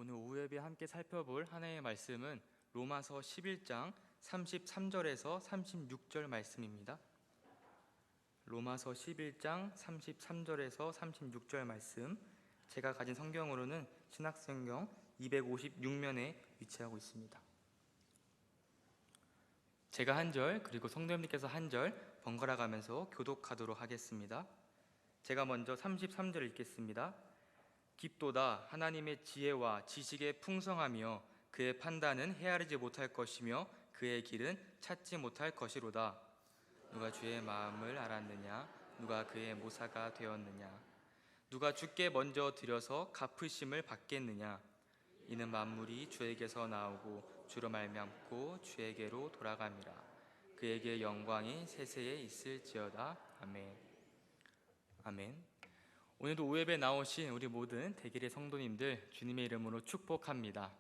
오늘 오후 예배 함께 살펴볼 하나의 말씀은 로마서 11장 33절에서 36절 말씀입니다. 로마서 11장 33절에서 36절 말씀, 제가 가진 성경으로는 신약성경 256면에 위치하고 있습니다. 제가 한 절, 그리고 성도님께서 한 절 번갈아 가면서 교독하도록 하겠습니다. 제가 먼저 33절 읽겠습니다. 깊도다 하나님의 지혜와 지식의 풍성하며 그의 판단은 헤아리지 못할 것이며 그의 길은 찾지 못할 것이로다. 누가 주의 마음을 알았느냐? 누가 그의 모사가 되었느냐? 누가 주께 먼저 드려서 갚으심을 받겠느냐? 이는 만물이 주에게서 나오고 주로 말미암고 주에게로 돌아갑니다. 그에게 영광이 세세에 있을지어다. 아멘. 아멘. 오늘도 오예배 나오신 우리 모든 대길의 성도님들 주님의 이름으로 축복합니다.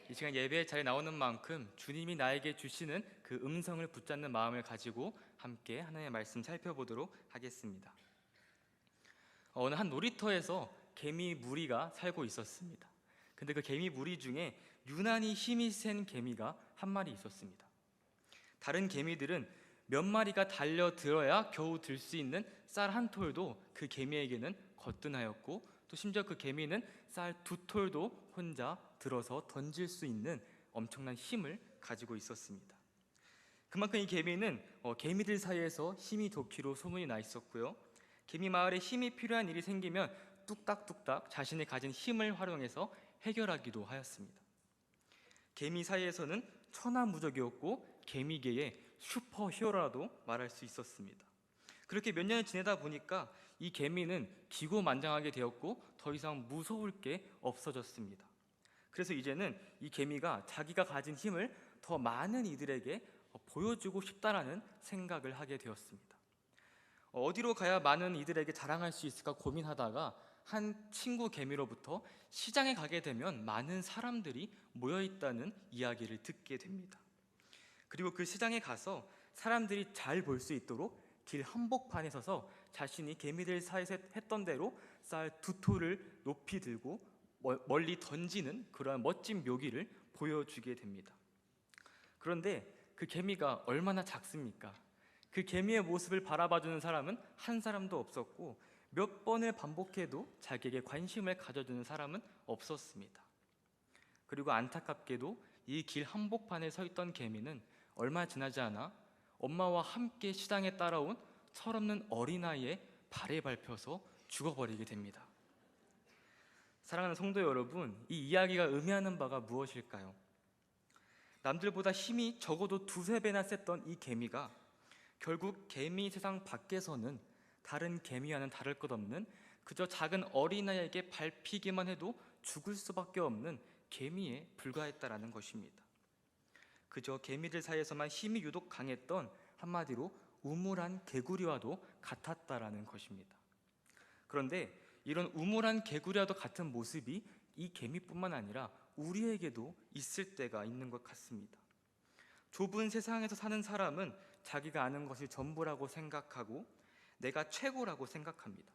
이 시간 예배 자리에 나오는 만큼 주님이 나에게 주시는 그 음성을 붙잡는 마음을 가지고 함께 하나님의 말씀 살펴보도록 하겠습니다. 어느 한 놀이터에서 개미 무리가 살고 있었습니다. 근데 그 개미 무리 중에 유난히 힘이 센 개미가 한 마리 있었습니다. 다른 개미들은 몇 마리가 달려들어야 겨우 들 수 있는 쌀 한 톨도 그 개미에게는 거뜬하였고, 또 심지어 그 개미는 쌀 두 톨도 혼자 들어서 던질 수 있는 엄청난 힘을 가지고 있었습니다. 그만큼 이 개미는 개미들 사이에서 힘이 좋기로 소문이 나 있었고요. 개미 마을에 힘이 필요한 일이 생기면 뚝딱뚝딱 자신이 가진 힘을 활용해서 해결하기도 하였습니다. 개미 사이에서는 천하무적이었고 개미계의 슈퍼 히어로라도 말할 수 있었습니다. 그렇게 몇 년을 지내다 보니까 이 개미는 기고만장하게 되었고 더 이상 무서울 게 없어졌습니다. 그래서 이제는 이 개미가 자기가 가진 힘을 더 많은 이들에게 보여주고 싶다라는 생각을 하게 되었습니다. 어디로 가야 많은 이들에게 자랑할 수 있을까 고민하다가 한 친구 개미로부터 시장에 가게 되면 많은 사람들이 모여있다는 이야기를 듣게 됩니다. 그리고 그 시장에 가서 사람들이 잘 볼 수 있도록 길 한복판에 서서 자신이 개미들 사이에서 했던 대로 쌀 두 톨을 높이 들고 멀리 던지는 그러한 멋진 묘기를 보여주게 됩니다. 그런데 그 개미가 얼마나 작습니까? 그 개미의 모습을 바라봐주는 사람은 한 사람도 없었고, 몇 번을 반복해도 자기에게 관심을 가져주는 사람은 없었습니다. 그리고 안타깝게도 이 길 한복판에 서 있던 개미는 얼마 지나지 않아 엄마와 함께 시장에 따라온 철없는 어린아이의 발에 밟혀서 죽어버리게 됩니다. 사랑하는 성도 여러분, 이 이야기가 의미하는 바가 무엇일까요? 남들보다 힘이 적어도 두세 배나 셌던 이 개미가 결국 개미 세상 밖에서는 다른 개미와는 다를 것 없는 그저 작은 어린아이에게 밟히기만 해도 죽을 수밖에 없는 개미에 불과했다라는 것입니다. 그저 개미들 사이에서만 힘이 유독 강했던, 한마디로 우물한 개구리와도 같았다라는 것입니다. 그런데 이런 우물한 개구리와도 같은 모습이 이 개미뿐만 아니라 우리에게도 있을 때가 있는 것 같습니다. 좁은 세상에서 사는 사람은 자기가 아는 것이 전부라고 생각하고 내가 최고라고 생각합니다.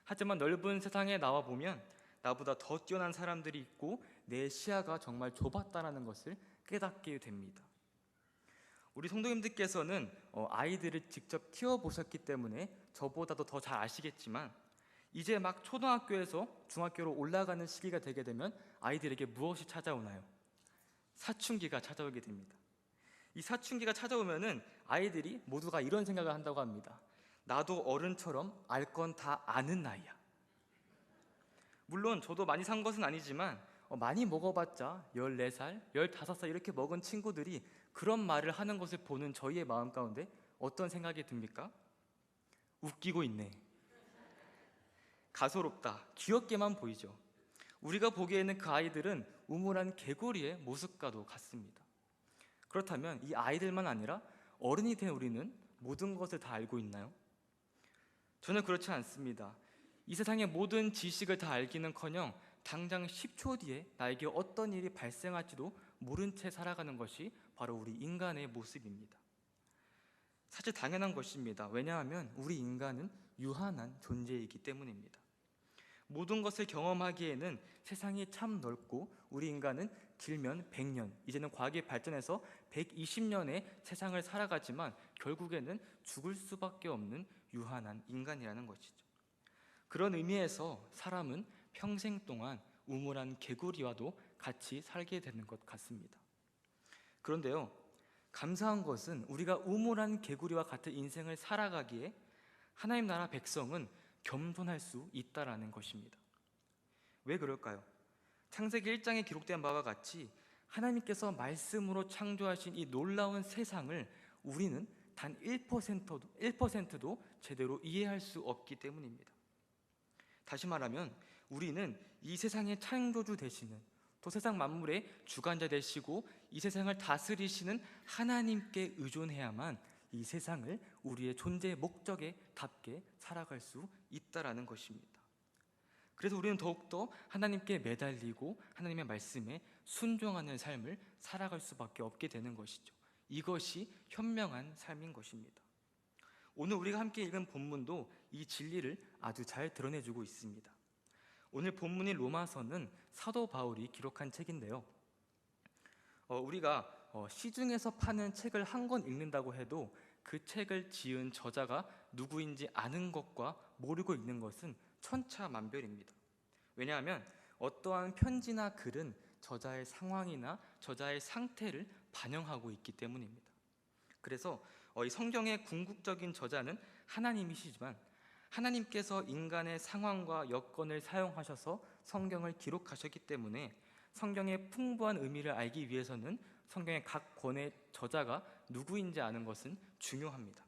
하지만 넓은 세상에 나와보면 나보다 더 뛰어난 사람들이 있고 내 시야가 정말 좁았다는 것을 깨닫게 됩니다. 우리 성도님들께서는 아이들을 직접 키워보셨기 때문에 저보다도 더 잘 아시겠지만, 이제 막 초등학교에서 중학교로 올라가는 시기가 되게 되면 아이들에게 무엇이 찾아오나요? 사춘기가 찾아오게 됩니다. 이 사춘기가 찾아오면은 아이들이 모두가 이런 생각을 한다고 합니다. 나도 어른처럼 알 건 다 아는 나이야. 물론 저도 많이 산 것은 아니지만 많이 먹어봤자 14살, 15살 이렇게 먹은 친구들이 그런 말을 하는 것을 보는 저희의 마음 가운데 어떤 생각이 듭니까? 웃기고 있네, 가소롭다, 귀엽게만 보이죠. 우리가 보기에는 그 아이들은 우물한 개구리의 모습과도 같습니다. 그렇다면 이 아이들만 아니라 어른이 된 우리는 모든 것을 다 알고 있나요? 저는 그렇지 않습니다. 이 세상의 모든 지식을 다 알기는커녕 당장 10초 뒤에 나에게 어떤 일이 발생할지도 모른 채 살아가는 것이 바로 우리 인간의 모습입니다. 사실 당연한 것입니다. 왜냐하면 우리 인간은 유한한 존재이기 때문입니다. 모든 것을 경험하기에는 세상이 참 넓고 우리 인간은 길면 100년, 이제는 과학이 발전해서 120년의 세상을 살아가지만 결국에는 죽을 수밖에 없는 유한한 인간이라는 것이죠. 그런 의미에서 사람은 평생 동안 우물한 개구리와도 같이 살게 되는 것 같습니다. 그런데요, 감사한 것은 우리가 우물한 개구리와 같은 인생을 살아가기에 하나님 나라 백성은 겸손할 수 있다라는 것입니다. 왜 그럴까요? 창세기 1장에 기록된 바와 같이 하나님께서 말씀으로 창조하신 이 놀라운 세상을 우리는 단 1%도 제대로 이해할 수 없기 때문입니다. 다시 말하면 우리는 이 세상의 창조주 되시는, 또 세상 만물의 주관자 되시고 이 세상을 다스리시는 하나님께 의존해야만 이 세상을 우리의 존재의 목적에 답게 살아갈 수 있다라는 것입니다. 그래서 우리는 더욱더 하나님께 매달리고 하나님의 말씀에 순종하는 삶을 살아갈 수밖에 없게 되는 것이죠. 이것이 현명한 삶인 것입니다. 오늘 우리가 함께 읽은 본문도 이 진리를 아주 잘 드러내주고 있습니다. 오늘 본문인 로마서는 사도 바울이 기록한 책인데요, 우리가 시중에서 파는 책을 한 권 읽는다고 해도 그 책을 지은 저자가 누구인지 아는 것과 모르고 읽는 것은 천차만별입니다. 왜냐하면 어떠한 편지나 글은 저자의 상황이나 저자의 상태를 반영하고 있기 때문입니다. 그래서 이 성경의 궁극적인 저자는 하나님이시지만 하나님께서 인간의 상황과 여건을 사용하셔서 성경을 기록하셨기 때문에 성경의 풍부한 의미를 알기 위해서는 성경의 각 권의 저자가 누구인지 아는 것은 중요합니다.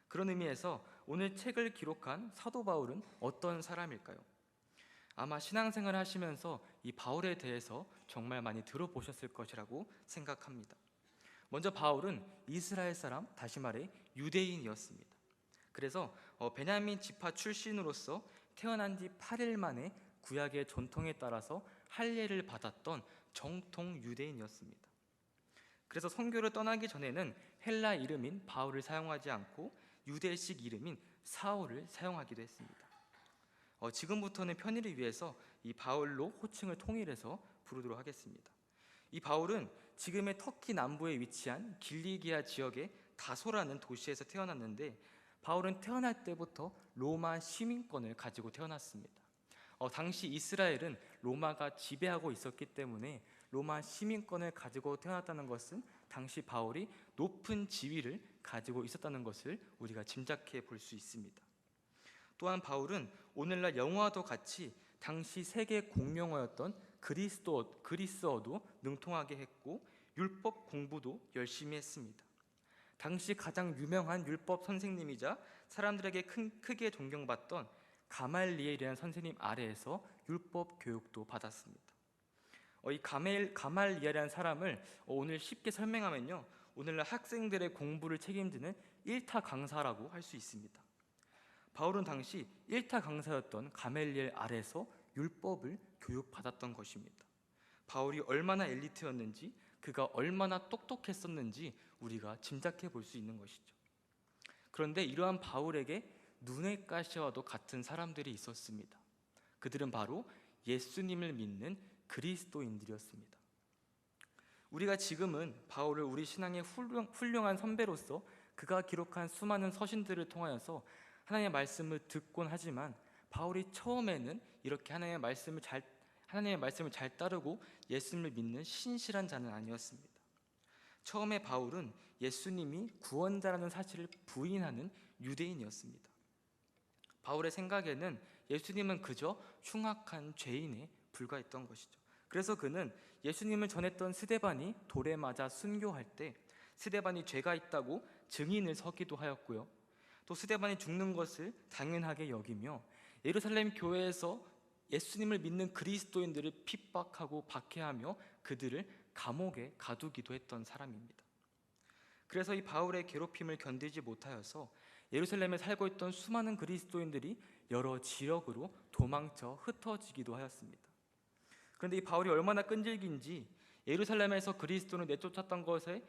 그런 의미에서 오늘 책을 기록한 사도 바울은 어떤 사람일까요? 아마 신앙생활을 하시면서 이 바울에 대해서 정말 많이 들어보셨을 것이라고 생각합니다. 먼저 바울은 이스라엘 사람, 다시 말해 유대인이었습니다. 그래서 베냐민 지파 출신으로서 태어난 지 8일 만에 구약의 전통에 따라서 할례를 받았던 정통 유대인이었습니다. 그래서 선교를 떠나기 전에는 헬라 이름인 바울을 사용하지 않고 유대식 이름인 사울을 사용하기도 했습니다. 지금부터는 편의를 위해서 이 바울로 호칭을 통일해서 부르도록 하겠습니다. 이 바울은 지금의 터키 남부에 위치한 길리기아 지역의 다소라는 도시에서 태어났는데, 바울은 태어날 때부터 로마 시민권을 가지고 태어났습니다. 당시 이스라엘은 로마가 지배하고 있었기 때문에 로마 시민권을 가지고 태어났다는 것은 당시 바울이 높은 지위를 가지고 있었다는 것을 우리가 짐작해 볼 수 있습니다. 또한 바울은 오늘날 영어와도 같이 당시 세계 공용어였던 그리스어도 능통하게 했고 율법 공부도 열심히 했습니다. 당시 가장 유명한 율법 선생님이자 사람들에게 크게 존경받던 가말리엘이라는 선생님 아래에서 율법 교육도 받았습니다. 이 가말리엘이라는 사람을 오늘 쉽게 설명하면요, 오늘날 학생들의 공부를 책임지는 1타 강사라고 할 수 있습니다. 바울은 당시 1타 강사였던 가말리엘 아래에서 율법을 교육받았던 것입니다. 바울이 얼마나 엘리트였는지, 그가 얼마나 똑똑했었는지 우리가 짐작해 볼 수 있는 것이죠. 그런데 이러한 바울에게 눈의 가시와도 같은 사람들이 있었습니다. 그들은 바로 예수님을 믿는 그리스도인들이었습니다. 우리가 지금은 바울을 우리 신앙의 훌륭한 선배로서 그가 기록한 수많은 서신들을 통하여서 하나님의 말씀을 듣곤 하지만, 바울이 처음에는 이렇게 하나님의 말씀을 잘 따르고 예수님을 믿는 신실한 자는 아니었습니다. 처음에 바울은 예수님이 구원자라는 사실을 부인하는 유대인이었습니다. 바울의 생각에는 예수님은 그저 흉악한 죄인에 불과했던 것이죠. 그래서 그는 예수님을 전했던 스데반이 돌에 맞아 순교할 때 스데반이 죄가 있다고 증인을 서기도 하였고요, 또 스데반이 죽는 것을 당연하게 여기며 예루살렘 교회에서 예수님을 믿는 그리스도인들을 핍박하고 박해하며 그들을 감옥에 가두기도 했던 사람입니다. 그래서 이 바울의 괴롭힘을 견디지 못하여서 예루살렘에 살고 있던 수많은 그리스도인들이 여러 지역으로 도망쳐 흩어지기도 하였습니다. 그런데 이 바울이 얼마나 끈질긴지 예루살렘에서 그리스도를 내쫓았던 것에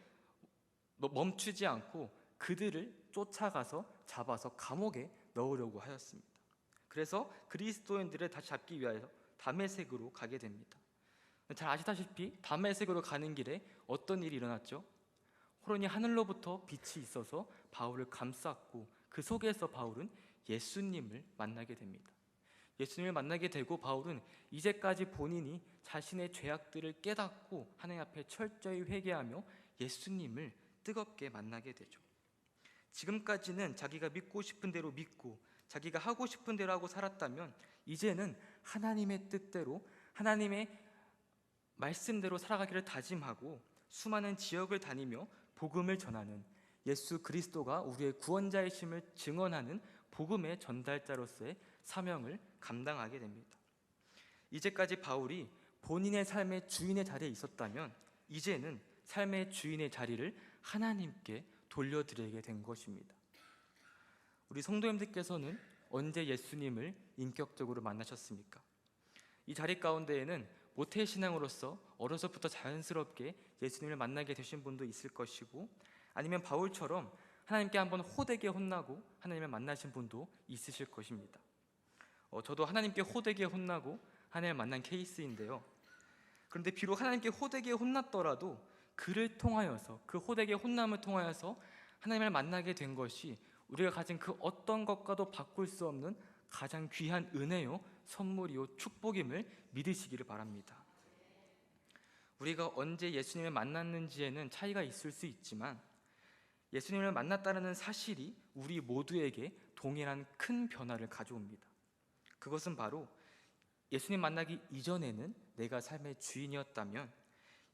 멈추지 않고 그들을 쫓아가서 잡아서 감옥에 넣으려고 하였습니다. 그래서 그리스도인들을 다시 잡기 위하여 다메섹으로 가게 됩니다. 잘 아시다시피 다메섹으로 가는 길에 어떤 일이 일어났죠? 호련히 하늘로부터 빛이 있어서 바울을 감쌌고 그 속에서 바울은 예수님을 만나게 됩니다. 예수님을 만나게 되고 바울은 이제까지 본인이 자신의 죄악들을 깨닫고 하나님 앞에 철저히 회개하며 예수님을 뜨겁게 만나게 되죠. 지금까지는 자기가 믿고 싶은 대로 믿고 자기가 하고 싶은 대로 하고 살았다면 이제는 하나님의 뜻대로 하나님의 말씀대로 살아가기를 다짐하고 수많은 지역을 다니며 복음을 전하는 예수 그리스도가 우리의 구원자이심을 증언하는 복음의 전달자로서의 사명을 감당하게 됩니다. 이제까지 바울이 본인의 삶의 주인의 자리에 있었다면 이제는 삶의 주인의 자리를 하나님께 돌려드리게 된 것입니다. 우리 성도님들께서는 언제 예수님을 인격적으로 만나셨습니까? 이 자리 가운데에는 모태신앙으로서 어려서부터 자연스럽게 예수님을 만나게 되신 분도 있을 것이고 아니면 바울처럼 하나님께 한번 호되게 혼나고 하나님을 만나신 분도 있으실 것입니다. 저도 하나님께 호되게 혼나고 하나님을 만난 케이스인데요. 그런데 비록 하나님께 호되게 혼났더라도 그를 통하여서 그 호되게 혼남을 통하여서 하나님을 만나게 된 것이 우리가 가진 그 어떤 것과도 바꿀 수 없는 가장 귀한 은혜요, 선물이요, 축복임을 믿으시기를 바랍니다. 우리가 언제 예수님을 만났는지에는 차이가 있을 수 있지만 예수님을 만났다는 사실이 우리 모두에게 동일한 큰 변화를 가져옵니다. 그것은 바로 예수님 만나기 이전에는 내가 삶의 주인이었다면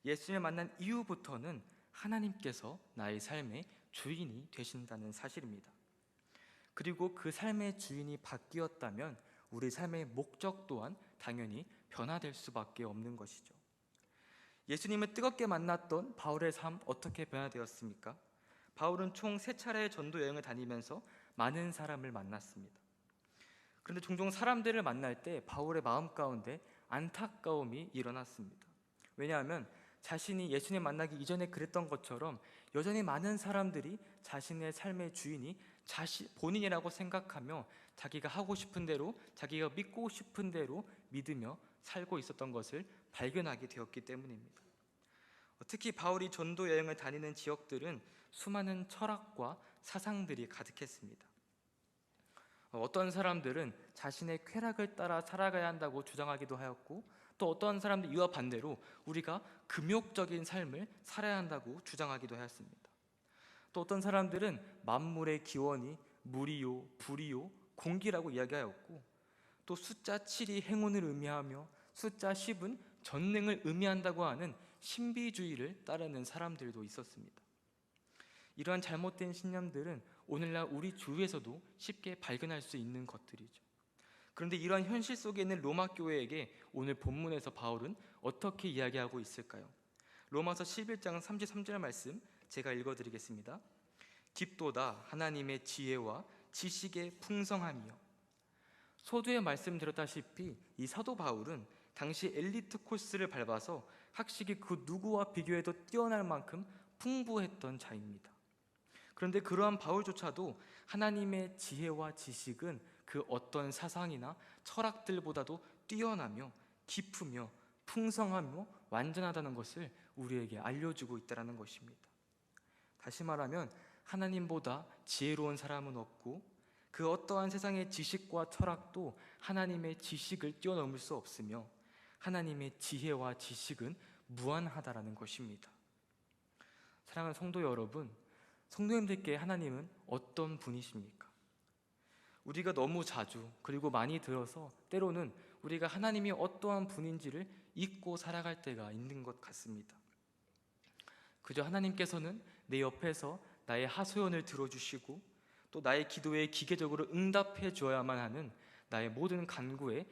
예수님을 만난 이후부터는 하나님께서 나의 삶의 주인이 되신다는 사실입니다. 그리고 그 삶의 주인이 바뀌었다면 우리 삶의 목적 또한 당연히 변화될 수밖에 없는 것이죠. 예수님을 뜨겁게 만났던 바울의 삶 어떻게 변화되었습니까? 바울은 총 3차례의 전도 여행을 다니면서 많은 사람을 만났습니다. 그런데 종종 사람들을 만날 때 바울의 마음 가운데 안타까움이 일어났습니다. 왜냐하면 자신이 예수님 만나기 이전에 그랬던 것처럼 여전히 많은 사람들이 자신의 삶의 주인이 본인이라고 생각하며 자기가 하고 싶은 대로 자기가 믿고 싶은 대로 믿으며 살고 있었던 것을 발견하게 되었기 때문입니다. 특히 바울이 전도 여행을 다니는 지역들은 수많은 철학과 사상들이 가득했습니다. 어떤 사람들은 자신의 쾌락을 따라 살아가야 한다고 주장하기도 하였고 또 어떤 사람들 이와 반대로 우리가 금욕적인 삶을 살아야 한다고 주장하기도 하였습니다. 또 어떤 사람들은 만물의 기원이 물이요, 불이요, 공기라고 이야기하였고 또 숫자 7이 행운을 의미하며 숫자 10은 전능을 의미한다고 하는 신비주의를 따르는 사람들도 있었습니다. 이러한 잘못된 신념들은 오늘날 우리 주위에서도 쉽게 발견할 수 있는 것들이죠. 그런데 이러한 현실 속에 있는 로마 교회에게 오늘 본문에서 바울은 어떻게 이야기하고 있을까요? 로마서 11장 33절 말씀 제가 읽어드리겠습니다. 깊도다 하나님의 지혜와 지식의 풍성함이요. 서두에 말씀드렸다시피 이 사도 바울은 당시 엘리트 코스를 밟아서 학식이 그 누구와 비교해도 뛰어날 만큼 풍부했던 자입니다. 그런데 그러한 바울조차도 하나님의 지혜와 지식은 그 어떤 사상이나 철학들보다도 뛰어나며 깊으며 풍성하며 완전하다는 것을 우리에게 알려주고 있다는 것입니다. 다시 말하면 하나님보다 지혜로운 사람은 없고 그 어떠한 세상의 지식과 철학도 하나님의 지식을 뛰어넘을 수 없으며 하나님의 지혜와 지식은 무한하다라는 것입니다. 사랑하는 성도 여러분, 성도님들께 하나님은 어떤 분이십니까? 우리가 너무 자주 그리고 많이 들어서 때로는 우리가 하나님이 어떠한 분인지를 잊고 살아갈 때가 있는 것 같습니다. 그저 하나님께서는 내 옆에서 나의 하소연을 들어주시고 또 나의 기도에 기계적으로 응답해 주어야만 하는 나의 모든 간구에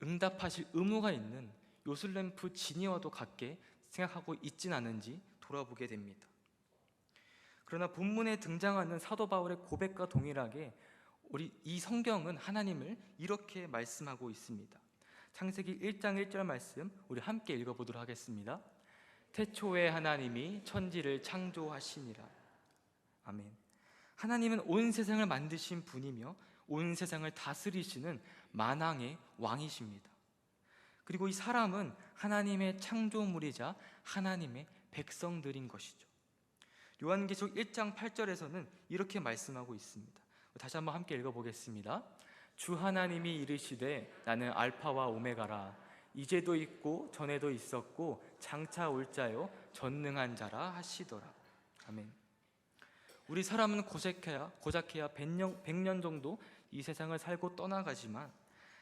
응답하실 의무가 있는 요술램프 지니와도 같게 생각하고 있진 않은지 돌아보게 됩니다. 그러나 본문에 등장하는 사도 바울의 고백과 동일하게 우리 이 성경은 하나님을 이렇게 말씀하고 있습니다. 창세기 1장 1절 말씀 우리 함께 읽어보도록 하겠습니다. 태초에 하나님이 천지를 창조하시니라. 아멘. 하나님은 온 세상을 만드신 분이며 온 세상을 다스리시는 만왕의 왕이십니다. 그리고 이 사람은 하나님의 창조물이자 하나님의 백성들인 것이죠. 요한계시록 1장 8절에서는 이렇게 말씀하고 있습니다. 다시 한번 함께 읽어보겠습니다. 주 하나님이 이르시되 나는 알파와 오메가라. 이제도 있고 전에도 있었고 장차 올 자요 전능한 자라 하시더라. 아멘. 우리 사람은 고작해야 100년 정도 이 세상을 살고 떠나가지만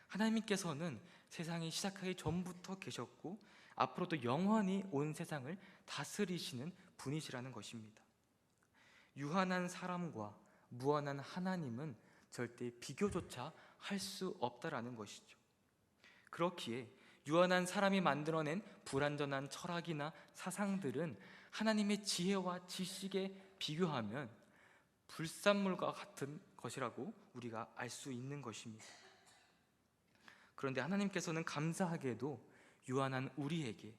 하나님께서는 세상이 시작하기 전부터 계셨고 앞으로도 영원히 온 세상을 다스리시는 분이시라는 것입니다. 유한한 사람과 무한한 하나님은 절대 비교조차 할 수 없다라는 것이죠. 그렇기에 유한한 사람이 만들어낸 불완전한 철학이나 사상들은 하나님의 지혜와 지식에 비교하면 불산물과 같은 것이라고 우리가 알 수 있는 것입니다. 그런데 하나님께서는 감사하게도 유한한 우리에게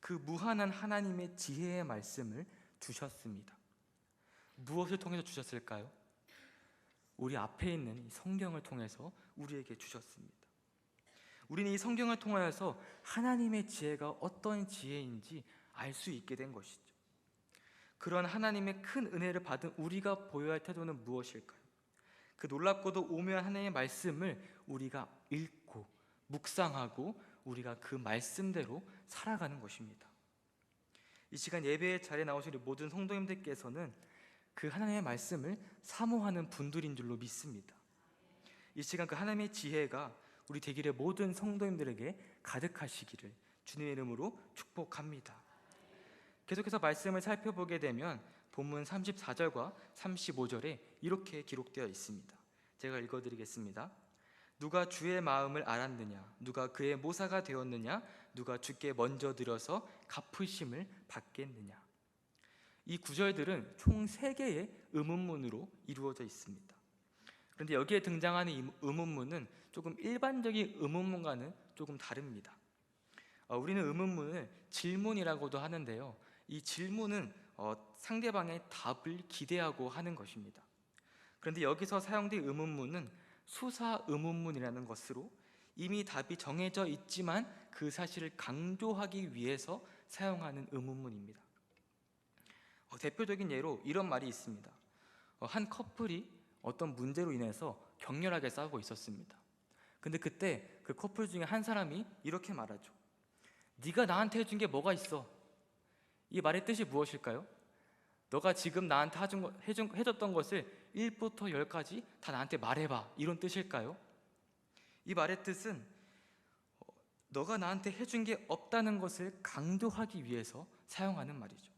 그 무한한 하나님의 지혜의 말씀을 주셨습니다. 무엇을 통해서 주셨을까요? 우리 앞에 있는 이 성경을 통해서 우리에게 주셨습니다. 우리는 이 성경을 통하여서 하나님의 지혜가 어떤 지혜인지 알 수 있게 된 것이죠. 그런 하나님의 큰 은혜를 받은 우리가 보여야 할 태도는 무엇일까요? 그 놀랍고도 오묘한 하나님의 말씀을 우리가 읽고 묵상하고 우리가 그 말씀대로 살아가는 것입니다. 이 시간 예배의 자리에 나오신 우리 모든 성도님들께서는 그 하나님의 말씀을 사모하는 분들인 줄로 믿습니다. 이 시간 그 하나님의 지혜가 우리 대길의 모든 성도님들에게 가득하시기를 주님의 이름으로 축복합니다. 계속해서 말씀을 살펴보게 되면 본문 34절과 35절에 이렇게 기록되어 있습니다. 제가 읽어드리겠습니다. 누가 주의 마음을 알았느냐? 누가 그의 모사가 되었느냐? 누가 주께 먼저 드려서 갚으심을 받겠느냐? 이 구절들은 총 3개의 의문문으로 이루어져 있습니다. 그런데 여기에 등장하는 이 의문문은 조금 일반적인 의문문과는 조금 다릅니다. 우리는 의문문을 질문이라고도 하는데요, 이 질문은 상대방의 답을 기대하고 하는 것입니다. 그런데 여기서 사용된 의문문은 수사 의문문이라는 것으로 이미 답이 정해져 있지만 그 사실을 강조하기 위해서 사용하는 의문문입니다. 대표적인 예로 이런 말이 있습니다. 한 커플이 어떤 문제로 인해서 격렬하게 싸우고 있었습니다. 근데 그때 그 커플 중에 한 사람이 이렇게 말하죠. 네가 나한테 해준 게 뭐가 있어? 이 말의 뜻이 무엇일까요? 너가 지금 나한테 해줬던 것을 1부터 10까지 다 나한테 말해봐, 이런 뜻일까요? 이 말의 뜻은 너가 나한테 해준 게 없다는 것을 강조하기 위해서 사용하는 말이죠.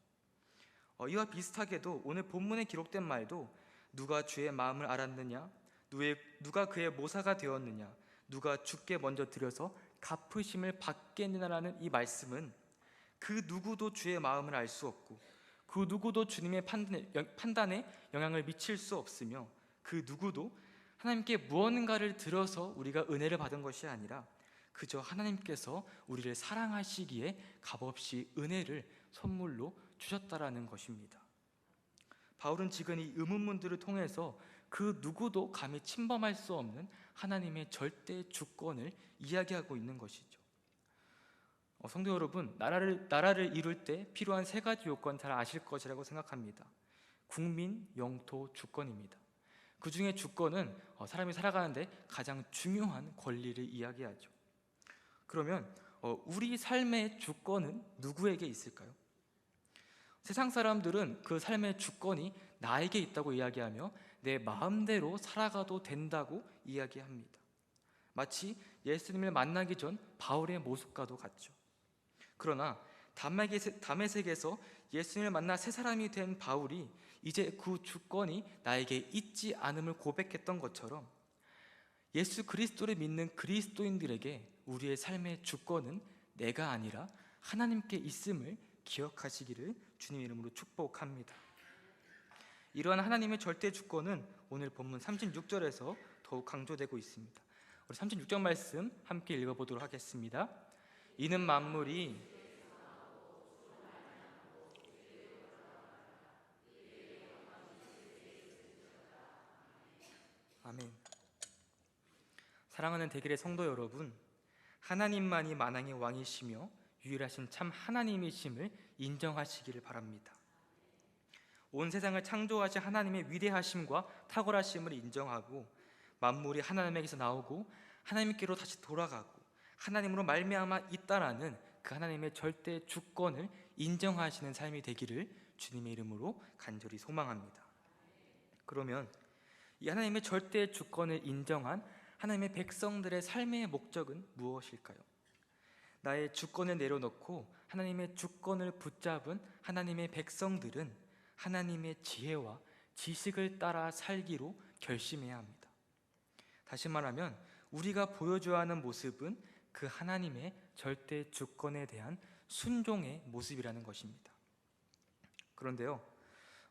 이와 비슷하게도 오늘 본문에 기록된 말도 누가 주의 마음을 알았느냐, 누가 그의 모사가 되었느냐, 누가 주께 먼저 드려서 갚으심을 받겠느냐라는 이 말씀은 그 누구도 주의 마음을 알 수 없고 그 누구도 주님의 판단에 영향을 미칠 수 없으며 그 누구도 하나님께 무언가를 들어서 우리가 은혜를 받은 것이 아니라 그저 하나님께서 우리를 사랑하시기에 값없이 은혜를 선물로 주셨다라는 것입니다. 바울은 지금 이 의문문들을 통해서 그 누구도 감히 침범할 수 없는 하나님의 절대 주권을 이야기하고 있는 것이죠. 성도 여러분, 나라를 이룰 때 필요한 3가지 요건 잘 아실 것이라고 생각합니다. 국민, 영토, 주권입니다. 그 중에 주권은 사람이 살아가는데 가장 중요한 권리를 이야기하죠. 그러면 우리 삶의 주권은 누구에게 있을까요? 세상 사람들은 그 삶의 주권이 나에게 있다고 이야기하며 내 마음대로 살아가도 된다고 이야기합니다. 마치 예수님을 만나기 전 바울의 모습과도 같죠. 그러나 다메섹에서 예수님을 만나 새 사람이 된 바울이 이제 그 주권이 나에게 있지 않음을 고백했던 것처럼 예수 그리스도를 믿는 그리스도인들에게 우리의 삶의 주권은 내가 아니라 하나님께 있음을 기억하시기를 주님의 이름으로 축복합니다. 이러한 하나님의 절대 주권은 오늘 본문 36절에서 더욱 강조되고 있습니다. 우리 36절 말씀 함께 읽어보도록 하겠습니다. 이는 만물이 아멘. 사랑하는 대길의 성도 여러분, 하나님만이 만왕의 왕이시며 유일하신 참 하나님이심을 인정하시기를 바랍니다. 온 세상을 창조하신 하나님의 위대하심과 탁월하심을 인정하고 만물이 하나님에게서 나오고 하나님께로 다시 돌아가고 하나님으로 말미암아 있다라는 그 하나님의 절대 주권을 인정하시는 삶이 되기를 주님의 이름으로 간절히 소망합니다. 그러면 이 하나님의 절대 주권을 인정한 하나님의 백성들의 삶의 목적은 무엇일까요? 나의 주권을 내려놓고 하나님의 주권을 붙잡은 하나님의 백성들은 하나님의 지혜와 지식을 따라 살기로 결심해야 합니다. 다시 말하면 우리가 보여줘야 하는 모습은 그 하나님의 절대 주권에 대한 순종의 모습이라는 것입니다. 그런데요,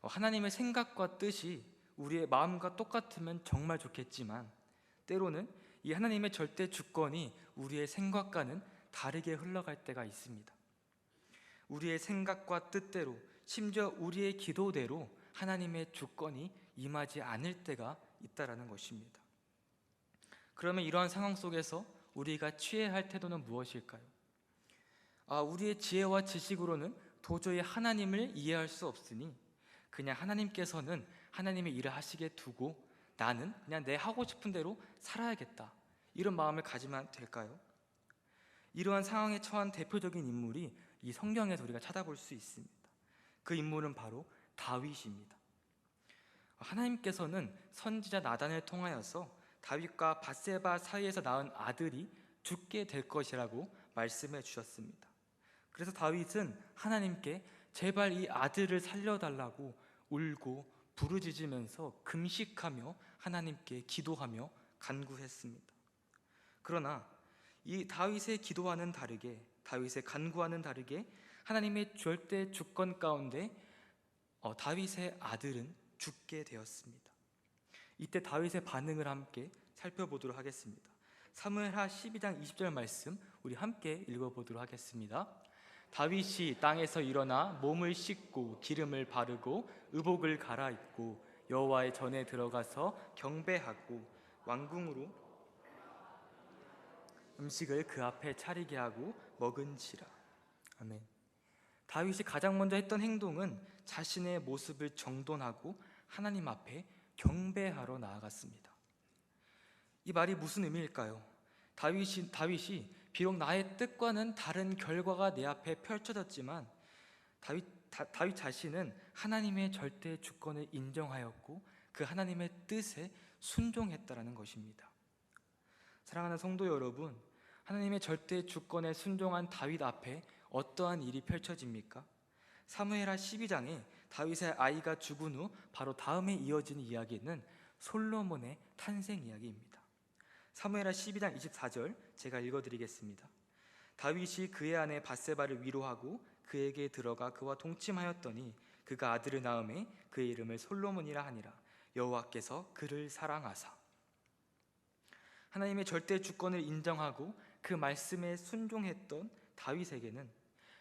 하나님의 생각과 뜻이 우리의 마음과 똑같으면 정말 좋겠지만 때로는 이 하나님의 절대 주권이 우리의 생각과는 다르게 흘러갈 때가 있습니다. 우리의 생각과 뜻대로, 심지어 우리의 기도대로 하나님의 주권이 임하지 않을 때가 있다라는 것입니다. 그러면 이러한 상황 속에서 우리가 취해야 할 태도는 무엇일까요? 우리의 지혜와 지식으로는 도저히 하나님을 이해할 수 없으니 그냥 하나님께서는 하나님의 일을 하시게 두고 나는 그냥 내 하고 싶은 대로 살아야겠다, 이런 마음을 가지면 될까요? 이러한 상황에 처한 대표적인 인물이 이 성경에서 우리가 찾아볼 수 있습니다. 그 인물은 바로 다윗입니다. 하나님께서는 선지자 나단을 통하여서 다윗과 밧세바 사이에서 낳은 아들이 죽게 될 것이라고 말씀해 주셨습니다. 그래서 다윗은 하나님께 제발 이 아들을 살려달라고 울고 부르짖으면서 금식하며 하나님께 기도하며 간구했습니다. 그러나 이 다윗의 기도와는 다르게, 다윗의 간구와는 다르게 하나님의 절대 주권 가운데 다윗의 아들은 죽게 되었습니다. 이때 다윗의 반응을 함께 살펴보도록 하겠습니다. 사무엘하 12장 20절 말씀 우리 함께 읽어보도록 하겠습니다. 다윗이 땅에서 일어나 몸을 씻고 기름을 바르고 의복을 갈아입고 여호와의 전에 들어가서 경배하고 왕궁으로 음식을 그 앞에 차리게 하고 먹은지라. 아멘. 다윗이 가장 먼저 했던 행동은 자신의 모습을 정돈하고 하나님 앞에 경배하러 나아갔습니다. 이 말이 무슨 의미일까요? 다윗이 비록 나의 뜻과는 다른 결과가 내 앞에 펼쳐졌지만 다윗 자신은 하나님의 절대 주권을 인정하였고 그 하나님의 뜻에 순종했다라는 것입니다. 사랑하는 성도 여러분, 하나님의 절대 주권에 순종한 다윗 앞에 어떠한 일이 펼쳐집니까? 사무엘하 12장에 다윗의 아이가 죽은 후 바로 다음에 이어지는 이야기는 솔로몬의 탄생 이야기입니다. 사무엘하 12장 24절 제가 읽어드리겠습니다. 다윗이 그의 아내 밧세바를 위로하고 그에게 들어가 그와 동침하였더니 그가 아들을 낳음에 그의 이름을 솔로몬이라 하니라. 여호와께서 그를 사랑하사. 하나님의 절대 주권을 인정하고 그 말씀에 순종했던 다윗에게는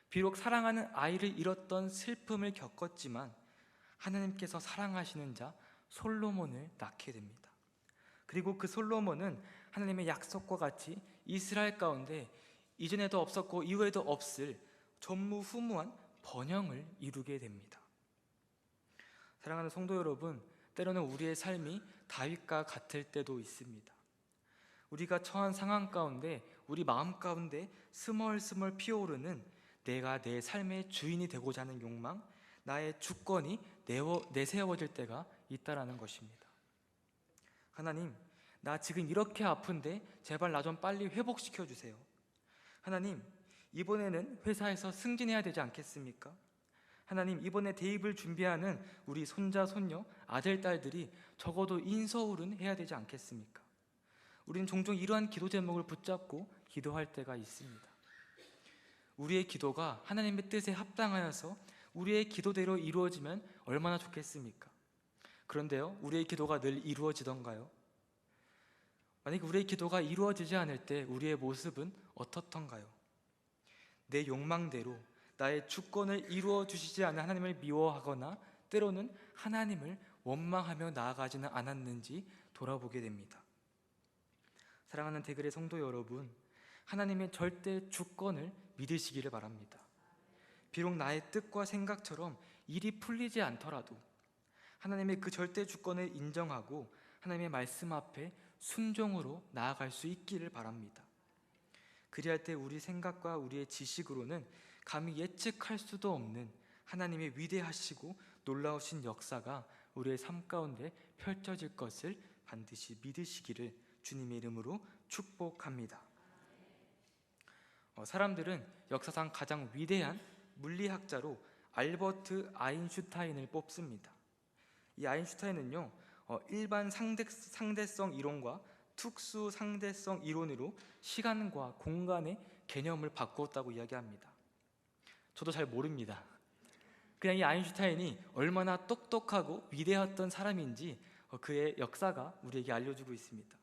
비록 사랑하는 아이를 잃었던 슬픔을 겪었지만 하나님께서 사랑하시는 자 솔로몬을 낳게 됩니다. 그리고 그 솔로몬은 하나님의 약속과 같이 이스라엘 가운데 이전에도 없었고 이후에도 없을 전무후무한 번영을 이루게 됩니다. 사랑하는 성도 여러분, 때로는 우리의 삶이 다윗과 같을 때도 있습니다. 우리가 처한 상황 가운데 우리 마음 가운데 스멀스멀 피어오르는 내가 내 삶의 주인이 되고자 하는 욕망, 나의 주권이 내세워질 때가 있다라는 것입니다. 하나님, 나 지금 이렇게 아픈데 제발 나 좀 빨리 회복시켜 주세요. 하나님, 이번에는 회사에서 승진해야 되지 않겠습니까? 하나님, 이번에 대입을 준비하는 우리 손자, 손녀, 아들, 딸들이 적어도 인서울은 해야 되지 않겠습니까? 우리는 종종 이러한 기도 제목을 붙잡고 기도할 때가 있습니다. 우리의 기도가 하나님의 뜻에 합당하여서 우리의 기도대로 이루어지면 얼마나 좋겠습니까? 그런데요, 우리의 기도가 늘 이루어지던가요? 만약 우리의 기도가 이루어지지 않을 때 우리의 모습은 어떻던가요? 내 욕망대로 나의 주권을 이루어 주시지 않은 하나님을 미워하거나 때로는 하나님을 원망하며 나아가지는 않았는지 돌아보게 됩니다. 사랑하는 대글의 성도 여러분, 하나님의 절대 주권을 믿으시기를 바랍니다. 비록 나의 뜻과 생각처럼 일이 풀리지 않더라도 하나님의 그 절대 주권을 인정하고 하나님의 말씀 앞에 순종으로 나아갈 수 있기를 바랍니다. 그리할 때 우리 생각과 우리의 지식으로는 감히 예측할 수도 없는 하나님의 위대하시고 놀라우신 역사가 우리의 삶 가운데 펼쳐질 것을 반드시 믿으시기를 주님의 이름으로 축복합니다. 사람들은 역사상 가장 위대한 물리학자로 알버트 아인슈타인을 뽑습니다. 이 아인슈타인은요, 일반 상대성 이론과 특수 상대성 이론으로 시간과 공간의 개념을 바꾸었다고 이야기합니다. 저도 잘 모릅니다. 그냥 이 아인슈타인이 얼마나 똑똑하고 위대했던 사람인지 그의 역사가 우리에게 알려주고 있습니다.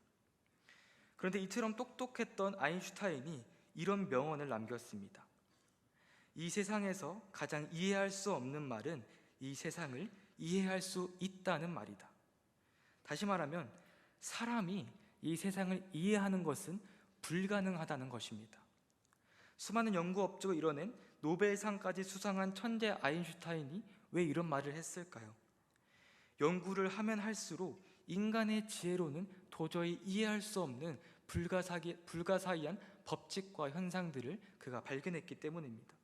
그런데 이처럼 똑똑했던 아인슈타인이 이런 명언을 남겼습니다. 이 세상에서 가장 이해할 수 없는 말은 이 세상을 이해할 수 있다는 말이다. 다시 말하면 사람이 이 세상을 이해하는 것은 불가능하다는 것입니다. 수많은 연구 업적을 이뤄낸 노벨상까지 수상한 천재 아인슈타인이 왜 이런 말을 했을까요? 연구를 하면 할수록 인간의 지혜로는 도저히 이해할 수 없는 불가사의한 법칙과 현상들을 그가 발견했기 때문입니다.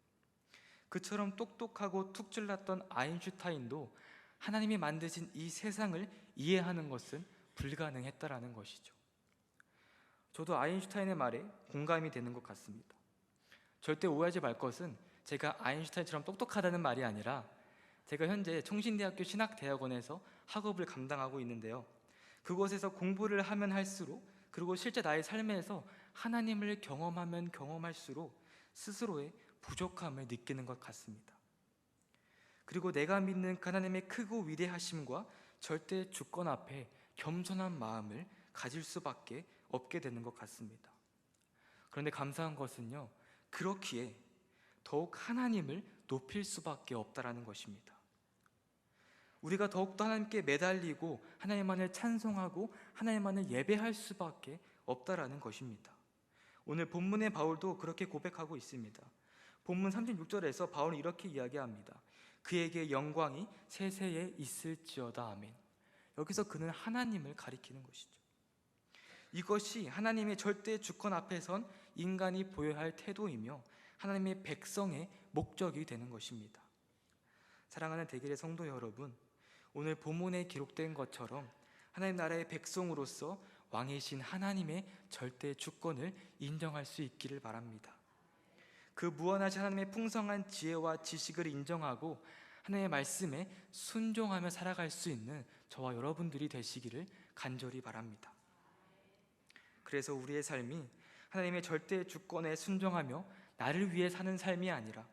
그처럼 똑똑하고 툭질났던 아인슈타인도 하나님이 만드신 이 세상을 이해하는 것은 불가능했다라는 것이죠. 저도 아인슈타인의 말에 공감이 되는 것 같습니다. 절대 오해하지 말 것은 제가 아인슈타인처럼 똑똑하다는 말이 아니라 제가 현재 총신대학교 신학대학원에서 학업을 감당하고 있는데요, 그곳에서 공부를 하면 할수록, 그리고 실제 나의 삶에서 하나님을 경험하면 경험할수록 스스로의 부족함을 느끼는 것 같습니다. 그리고 내가 믿는 하나님의 크고 위대하심과 절대 주권 앞에 겸손한 마음을 가질 수밖에 없게 되는 것 같습니다. 그런데 감사한 것은요, 그렇기에 더욱 하나님을 높일 수밖에 없다라는 것입니다. 우리가 더욱더 하나님께 매달리고 하나님만을 찬송하고 하나님만을 예배할 수밖에 없다라는 것입니다. 오늘 본문의 바울도 그렇게 고백하고 있습니다. 본문 36절에서 바울은 이렇게 이야기합니다. 그에게 영광이 세세에 있을지어다. 아멘. 여기서 그는 하나님을 가리키는 것이죠. 이것이 하나님의 절대 주권 앞에 선 인간이 보여야 할 태도이며 하나님의 백성의 목적이 되는 것입니다. 사랑하는 대길의 성도 여러분, 오늘 본문에 기록된 것처럼 하나님 나라의 백성으로서 왕이신 하나님의 절대 주권을 인정할 수 있기를 바랍니다. 그 무한하신 하나님의 풍성한 지혜와 지식을 인정하고 하나님의 말씀에 순종하며 살아갈 수 있는 저와 여러분들이 되시기를 간절히 바랍니다. 그래서 우리의 삶이 하나님의 절대 주권에 순종하며 나를 위해 사는 삶이 아니라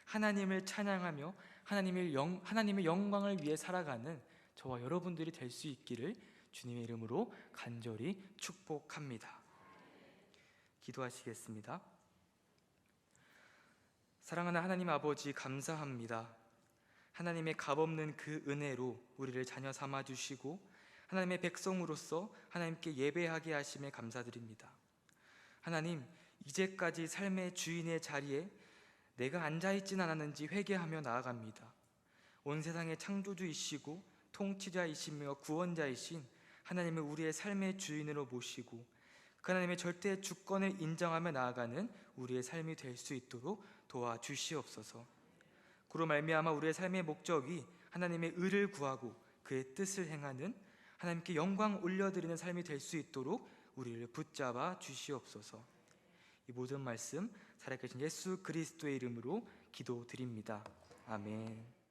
하나님을 찬양하며 하나님의 영광을 위해 살아가는 저와 여러분들이 될 수 있기를 주님의 이름으로 간절히 축복합니다. 기도하시겠습니다. 사랑하는 하나님 아버지, 감사합니다. 하나님의 값없는 그 은혜로 우리를 자녀 삼아주시고 하나님의 백성으로서 하나님께 예배하게 하심에 감사드립니다. 하나님, 이제까지 삶의 주인의 자리에 내가 앉아있진 않았는지 회개하며 나아갑니다. 온 세상의 창조주이시고 통치자이시며 구원자이신 하나님을 우리의 삶의 주인으로 모시고 그 하나님의 절대 주권을 인정하며 나아가는 우리의 삶이 될 수 있도록 도와주시옵소서. 그로 말미암아 우리의 삶의 목적이 하나님의 의를 구하고 그의 뜻을 행하는 하나님께 영광 올려드리는 삶이 될 수 있도록 우리를 붙잡아 주시옵소서. 이 모든 말씀 살아계신 예수 그리스도의 이름으로 기도드립니다. 아멘.